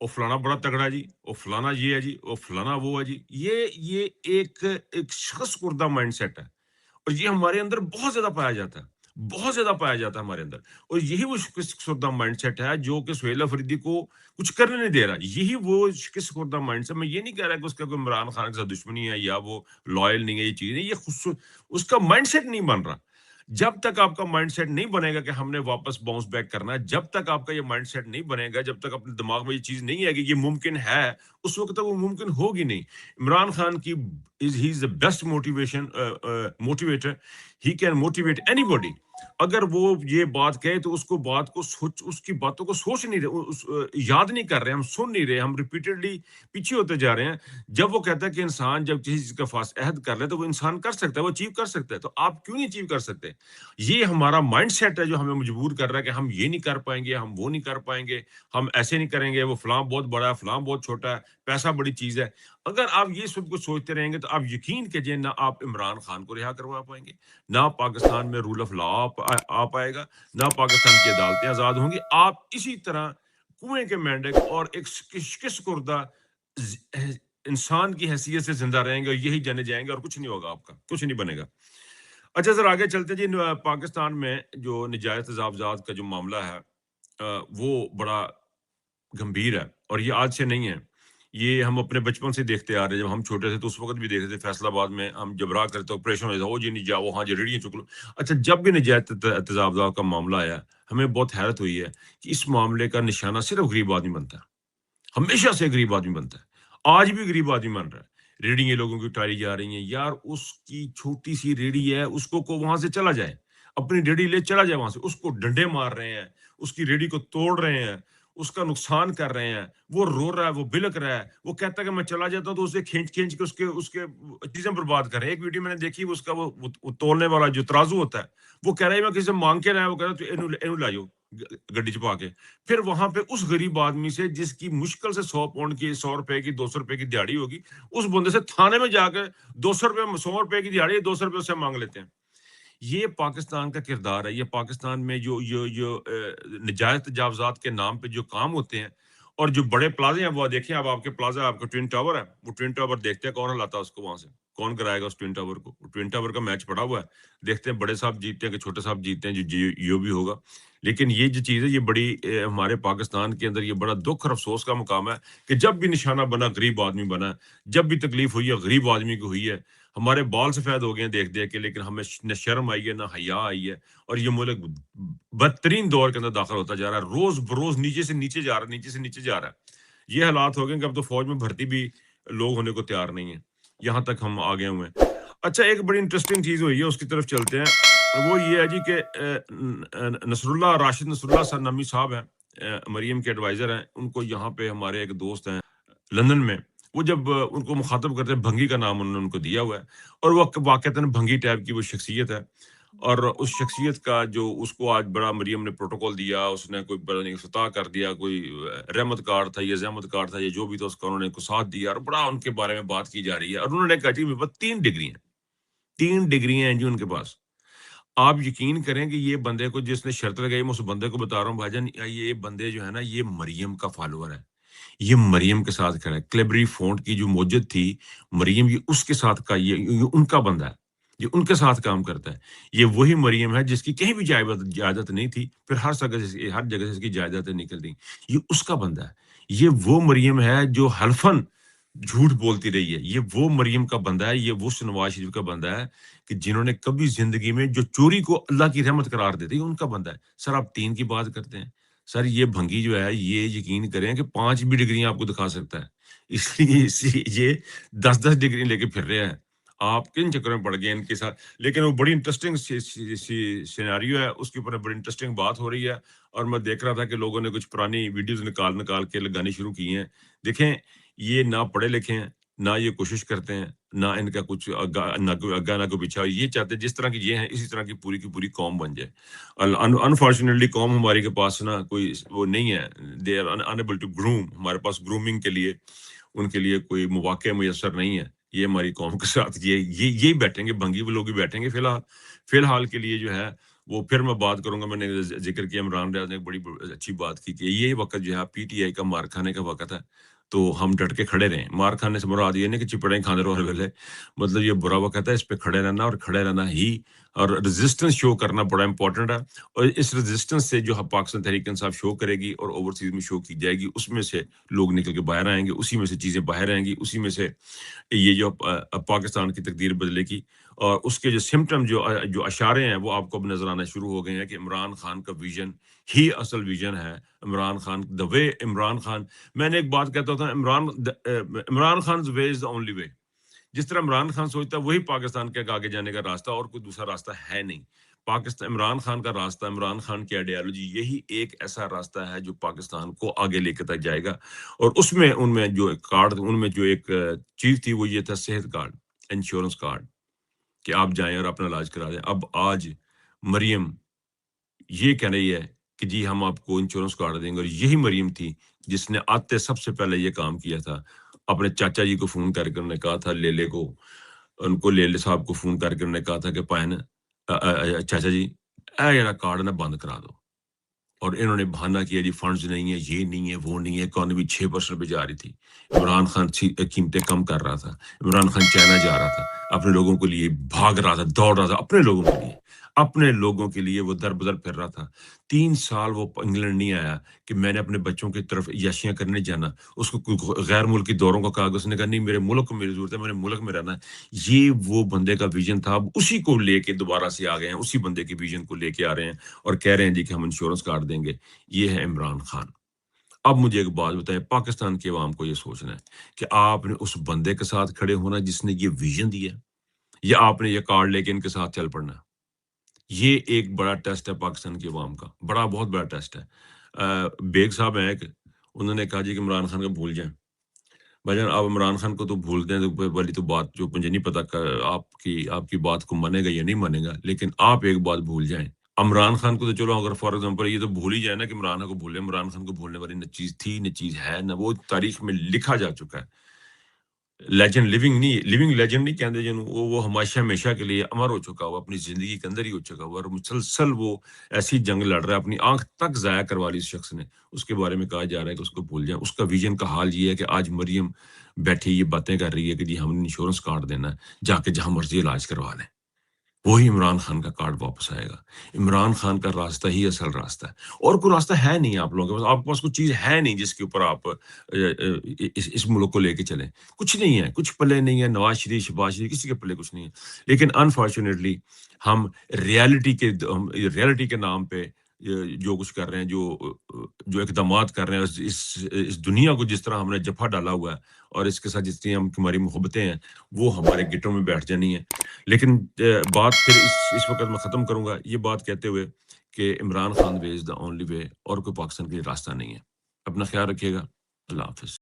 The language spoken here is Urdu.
وہ فلانا بڑا تگڑا ہے جی، وہ فلانا یہ ہے جی، وہ فلانا وہ ہے جی، یہ ایک شخص کردہ مائنڈ سیٹ ہے، اور یہ ہمارے اندر بہت زیادہ پایا جاتا ہے، بہت زیادہ پایا جاتا ہے ہمارے اندر، اور یہی وہ شکست خوردہ مائنڈ سیٹ ہے جو کہ سہیل افریدی کو کچھ کرنے نہیں دے رہا، یہی وہ شکست خوردہ مائنڈ سیٹ. میں یہ نہیں کہہ رہا کہ اس کا کوئی عمران خان کے ساتھ دشمنی ہے یا وہ لائل نہیں ہے، یہ چیز نہیں، یہ اس کا مائنڈ سیٹ نہیں بن رہا. جب تک آپ کا مائنڈ سیٹ نہیں بنے گا کہ ہم نے واپس باؤنس بیک کرنا ہے، جب تک آپ کا یہ مائنڈ سیٹ نہیں بنے گا، جب تک اپنے دماغ میں یہ چیز نہیں ہے کہ یہ ممکن ہے، اس وقت تک وہ ممکن ہوگی نہیں. عمران خان کی he is the best motivation motivator. He can motivate anybody. اگر وہ یہ بات کہے تو اس کو بات کو سوچ، اس کی باتوں کو سوچ نہیں رہے، یاد نہیں کر رہے، ہم سن نہیں رہے، ہم ریپیٹڈلی پیچھے ہوتے جا رہے ہیں. جب وہ کہتا ہے کہ انسان جب کسی چیز کا عہد کر لے تو وہ انسان کر سکتا ہے، وہ اچیو کر سکتا ہے، تو آپ کیوں نہیں اچیو کر سکتے؟ یہ ہمارا مائنڈ سیٹ ہے جو ہمیں مجبور کر رہا ہے کہ ہم یہ نہیں کر پائیں گے، ہم وہ نہیں کر پائیں گے، ہم ایسے نہیں کریں گے، وہ فلاں بہت بڑا ہے، فلاں بہت چھوٹا ہے، پیسہ بڑی چیز ہے. اگر آپ یہ سب کچھ سوچتے رہیں گے تو آپ یقین کیجئے نہ آپ عمران خان کو رہا کروا پائیں گے، نہ پاکستان میں رول آف لا آ پائے گا، نہ پاکستان کی عدالتیں آزاد ہوں گی. آپ اسی طرح کنویں کے مینڈک اور ایک شکست کردہ انسان کی حیثیت سے زندہ رہیں گے، اور یہی جانے جائیں گے، اور کچھ نہیں ہوگا، آپ کا کچھ نہیں بنے گا. اچھا سر، آگے چلتے جی. پاکستان میں جو نجائز تجاوزات کا جو معاملہ ہے وہ بڑا گمبھیر ہے، اور یہ آج سے نہیں ہے، یہ ہم اپنے بچپن سے دیکھتے آ رہے ہیں. جب ہم چھوٹے تھے تو اس وقت بھی دیکھتے تھے، فیصل آباد میں ہم جب راہ کرتے آپریشن ہو جاتا، وہ جی نہیں جاؤ وہاں جی ریڑیاں چک لو. اچھا، جب بھی نجائز تجاوزات کا معاملہ آیا، ہمیں بہت حیرت ہوئی ہے کہ اس معاملے کا نشانہ صرف غریب آدمی بنتا ہے، ہمیشہ سے غریب آدمی بنتا ہے، آج بھی غریب آدمی بن رہا ہے. ریڑیاں لوگوں کی اٹھائی جا رہی ہیں. یار اس کی چھوٹی سی ریڑی ہے، اس کو وہاں سے چلا جائے، اپنی ریڑی لے چلا جائے وہاں سے، اس کو ڈنڈے مار رہے ہیں، اس کی ریڑی کو توڑ رہے ہیں، اس کا نقصان کر رہے ہیں. وہ رو رہا ہے، وہ بلک رہا ہے، وہ کہتا ہے کہ میں چلا جاتا ہوں، تو اسے کھینچ کھینچ کے اس کے چیزیں برباد کر رہے ہیں. ایک ویڈیو میں نے دیکھی، اس کا وہ تولنے والا جو ترازو ہوتا ہے، وہ کہہ رہا ہے میں کسی سے مانگ کے رہا، وہ کہہ رہا ہے تو اینو لا جاؤ گڈی چپا کے. پھر وہاں پہ اس غریب آدمی سے جس کی مشکل سے 100 پاؤنڈ کی، 100 روپے کی، 200 روپے کی دیہڑی ہوگی، اس بندے سے تھانے میں جا کے 200 روپے، 100 روپے کی دیہڑی 200 روپے سے مانگ لیتے ہیں. یہ پاکستان کا کردار ہے. یہ پاکستان میں جو نجائز تجاوزات کے نام پہ جو کام ہوتے ہیں، اور جو بڑے پلازے ہیں، وہ دیکھیں آپ کے پلازا، آپ کا ٹوین ٹاور ہے، وہ ٹوین ٹاور دیکھتے ہیں کون ہلاتا ہے اس کو وہاں سے، کون کرائے گا اس ٹوین ٹاور کو. ٹوین ٹاور کا میچ پڑا ہوا ہے، دیکھتے ہیں بڑے صاحب جیتتے ہیں کہ چھوٹے صاحب جیتتے ہیں، جو بھی ہوگا. لیکن یہ جو چیز ہے، یہ بڑی ہمارے پاکستان کے اندر یہ بڑا دکھ اور افسوس کا مقام ہے کہ جب بھی نشانہ بنا غریب آدمی بنا ہے، جب بھی تکلیف ہوئی ہے غریب آدمی کو ہوئی ہے. ہمارے بال سفید ہو گئے ہیں دیکھ دیکھ کے، لیکن ہمیں نہ شرم آئی ہے نہ حیا آئی ہے، اور یہ ملک بدترین دور کے اندر داخل ہوتا جا رہا ہے، روز بروز نیچے سے نیچے جا رہا ہے، نیچے سے نیچے جا رہا ہے. یہ حالات ہو گئے کہ اب تو فوج میں بھرتی بھی لوگ ہونے کو تیار نہیں ہیں، یہاں تک ہم آ گئے ہوئے ہیں. اچھا، ایک بڑی انٹرسٹنگ چیز ہوئی ہے، اس کی طرف چلتے ہیں. وہ یہ ہے جی کہ راشد نصر اللہ سر نامی صاحب ہیں، مریم کے ایڈوائزر ہیں. ان کو یہاں پہ ہمارے ایک دوست ہیں لندن میں، وہ جب ان کو مخاطب کرتے ہیں، بھنگی کا نام انہوں نے ان کو دیا ہوا ہے، اور وہ واقعتاً بھنگی ٹائپ کی وہ شخصیت ہے. اور اس شخصیت کا جو اس کو آج بڑا مریم نے پروٹوکول دیا، اس نے کوئی بڑا نہیں فتح کر دیا، کوئی رحمت کارڈ تھا یا زحمت کارڈ تھا یا جو بھی تھا، اس کا انہوں نے کو ساتھ دیا، اور بڑا ان کے بارے میں بات کی جا رہی ہے. اور انہوں نے کہا جی میرے پاس 3 ڈگری ہیں، 3 ڈگری ہیں جی ان کے پاس. آپ یقین کریں کہ یہ بندے کو جس نے شرط لگائی، میں اس بندے کو بتا رہا ہوں بھائی جان، یہ بندے جو ہے نا، یہ مریم کا فالوور ہے، یہ مریم کے ساتھ کھڑا ہے. کلیبری فونٹ کی جو موجد تھی مریم، یہ اس کے ساتھ کا، یہ ان کا بندہ ہے، یہ ان کے ساتھ کام کرتا ہے. یہ وہی مریم ہے جس کی کہیں بھی جائیداد نہیں تھی، پھر ہر جگہ سے اس کی جائیدادیں نکل دی. یہ اس کا بندہ ہے. یہ وہ مریم ہے جو حلفن جھوٹ بولتی رہی ہے. یہ وہ مریم کا بندہ ہے، یہ وہ نواز شریف کا بندہ ہے کہ جنہوں نے کبھی زندگی میں جو چوری کو اللہ کی رحمت قرار دیتے، ان کا بندہ ہے. سر آپ 3 کی بات کرتے ہیں، سر یہ بھنگی جو ہے، یہ یقین کریں کہ 5 بھی ڈگریاں آپ کو دکھا سکتا ہے. اس لیے یہ 10 ڈگری لے کے پھر رہے ہیں. آپ کن چکروں میں پڑ گئے ان کے ساتھ؟ لیکن وہ بڑی انٹرسٹنگ سیناریو ہے، اس کے اوپر بڑی انٹرسٹنگ بات ہو رہی ہے. اور میں دیکھ رہا تھا کہ لوگوں نے کچھ پرانی ویڈیوز نکال کے لگانی شروع کی ہیں. دیکھیں، یہ نہ پڑھے لکھے ہیں، نہ یہ کوشش کرتے ہیں، نہ ان کا کچھ نہ کوئی آگا نہ کوئی پیچھا. یہ چاہتے ہیں جس طرح کی یہ ہیں، اسی طرح کی پوری قوم بن جائے. انفارچونیٹلی قوم ہماری کے پاس نا کوئی وہ نہیں ہے، they are unable to groom. ہمارے پاس گرومنگ کے لیے ان کے لیے کوئی مواقع میسر نہیں ہے. یہ ہماری قوم کے ساتھ یہی بیٹھیں گے، بھنگی وہ لوگ ہی بیٹھیں گے فی الحال کے لیے جو ہے وہ پھر میں بات کروں گا. میں نے ذکر کیا عمران ریاض نے ایک بڑی اچھی بات کی کہ یہ وقت جو ہے پی ٹی آئی کا مار کھانے کا وقت ہے, تو ہم ڈٹ کے کھڑے رہیں. مار کھانے سے مراد یہ نہیں کہ چپڑیں کھانے رہو ہر ویلے, مطلب یہ برا وقت ہے, اس پہ کھڑے رہنا اور کھڑے رہنا ہی, اور ریزسٹنس شو کرنا بڑا امپورٹنٹ ہے. اور اس ریزسٹنس سے جو پاکستان تحریک انصاف شو کرے گی اور اوورسیز میں شو کی جائے گی, اس میں سے لوگ نکل کے باہر آئیں گے, اسی میں سے چیزیں باہر آئیں گی, اسی میں سے یہ جو پاکستان کی تقدیر بدلے گی. اور اس کے جو سمٹم جو اشارے ہیں وہ آپ کو اب نظر آنا شروع ہو گئے ہیں کہ عمران خان کا ویژن ہی اصل ویژن ہے. عمران خان دا وے, عمران خان, میں نے ایک بات کہتا تھا, عمران خان وے از دا اونلی وے. جس طرح عمران خان سوچتا ہے وہی پاکستان کے آگے جانے کا راستہ, اور کوئی دوسرا راستہ ہے نہیں. پاکستان, عمران خان کا راستہ, عمران خان کی آئیڈیالوجی, یہی ایک ایسا راستہ ہے جو پاکستان کو آگے لے کے تک جائے گا. اور اس میں ان میں جو کارڈ, ان میں جو ایک چیز تھی وہ یہ تھا صحت کارڈ, انشورنس کارڈ, کہ آپ جائیں اور اپنا علاج کرا دیں. اب آج مریم یہ کہہ رہی ہے کہ جی ہم آپ کو انشورنس کارڈ دیں گے, اور یہی مریم تھی جس نے آتے سب سے پہلے یہ کام کیا تھا. اپنے چاچا جی کو فون کر کے انہوں نے کہا تھا, لیلے کو, ان کو لیلے صاحب کو فون کر کے انہوں نے کہا تھا کہ پائن چاچا جی اے کارڈ نہ بند کرا دو. اور انہوں نے بہانہ کیا جی فنڈز نہیں ہے, یہ نہیں ہے, وہ نہیں ہے, اکانومی 6% پہ جا رہی تھی. عمران خان قیمتیں کم کر رہا تھا, عمران خان چائنا جا رہا تھا, اپنے لوگوں کے لیے بھاگ رہا تھا, دوڑ رہا تھا, اپنے لوگوں کے لیے, اپنے لوگوں کے لیے وہ در بدر پھر رہا تھا. 3 سال وہ انگلینڈ نہیں آیا کہ میں نے اپنے بچوں کی طرف یاشیاں کرنے جانا. اس کو کوئی غیر ملکی دوروں کا کہا, اس نے کہا نہیں میرے ملک کو میری ضرورت ہے, میں نے ملک میں رہنا ہے. یہ وہ بندے کا ویژن تھا. اب اسی کو لے کے دوبارہ سے آ گئے ہیں, اسی بندے کے ویژن کو لے کے آ رہے ہیں اور کہہ رہے ہیں جی کہ ہم انشورنس کارڈ دیں گے. یہ ہے عمران خان. اب مجھے ایک بات بتائیں, پاکستان کے عوام کو یہ سوچنا ہے کہ آپ نے اس بندے کے ساتھ کھڑے ہونا جس نے یہ ویژن دیا, یا آپ نے یہ کارڈ لے کے ان کے ساتھ چل پڑنا. یہ ایک بڑا ٹیسٹ ہے پاکستان کے عوام کا, بہت بڑا ٹیسٹ ہے. بیگ صاحب ہیں کہ انہوں نے کہا جی کہ عمران خان کو بھول جائیں. بھائی جان آپ عمران خان کو تو بھول دیں تو والی تو بات جو مجھے نہیں پتا آپ کی بات کو مانے گا یا نہیں مانے گا, لیکن آپ ایک بات بھول جائیں, عمران خان کو تو چلو اگر فار ایگزامپل یہ تو بھول ہی جائے نا کہ عمران خان کو بھولے, عمران خان کو بھولنے والی نہ چیز تھی نہ چیز ہے, نہ وہ تاریخ میں لکھا جا چکا ہے. لیجنڈ لیونگ لیجنڈ نہیں کہتے جن وہ ہمیشہ کے لیے امر ہو چکا, وہ اپنی زندگی کے اندر ہی ہو چکا ہوا, اور مسلسل وہ ایسی جنگ لڑ رہا ہے, اپنی آنکھ تک ضائع کروا لی اس شخص نے. اس کے بارے میں کہا جا رہا ہے کہ اس کو بھول جائیں. اس کا ویژن کا حال یہ ہے کہ آج مریم بیٹھی یہ باتیں کر رہی ہے کہ جی ہم نے انشورنس کارڈ دینا ہے, جا کے جہاں مرضی علاج کروا لیں. وہی عمران خان کا کارڈ واپس آئے گا. عمران خان کا راستہ ہی اصل راستہ ہے, اور کوئی راستہ ہے نہیں. آپ لوگوں کے پاس, آپ کے پاس کوئی چیز ہے نہیں جس کے اوپر آپ اس ملک کو لے کے چلیں. کچھ نہیں ہے, کچھ پلے نہیں ہے. نواز شریف, شہباز شریف, کسی کے پلے کچھ نہیں ہے. لیکن انفارچونیٹلی ہم ریالٹی کے نام پہ جو کچھ کر رہے ہیں, جو اقدامات کر رہے ہیں, اس دنیا کو جس طرح ہم نے جفا ڈالا ہوا ہے, اور اس کے ساتھ جتنی ہماری محبتیں ہیں وہ ہمارے گٹوں میں بیٹھ جانی ہیں. لیکن بات پھر اس وقت میں ختم کروں گا یہ بات کہتے ہوئے کہ عمران خان وے از دا اونلی وے, اور کوئی پاکستان کے لیے راستہ نہیں ہے. اپنا خیال رکھیے گا. اللہ حافظ.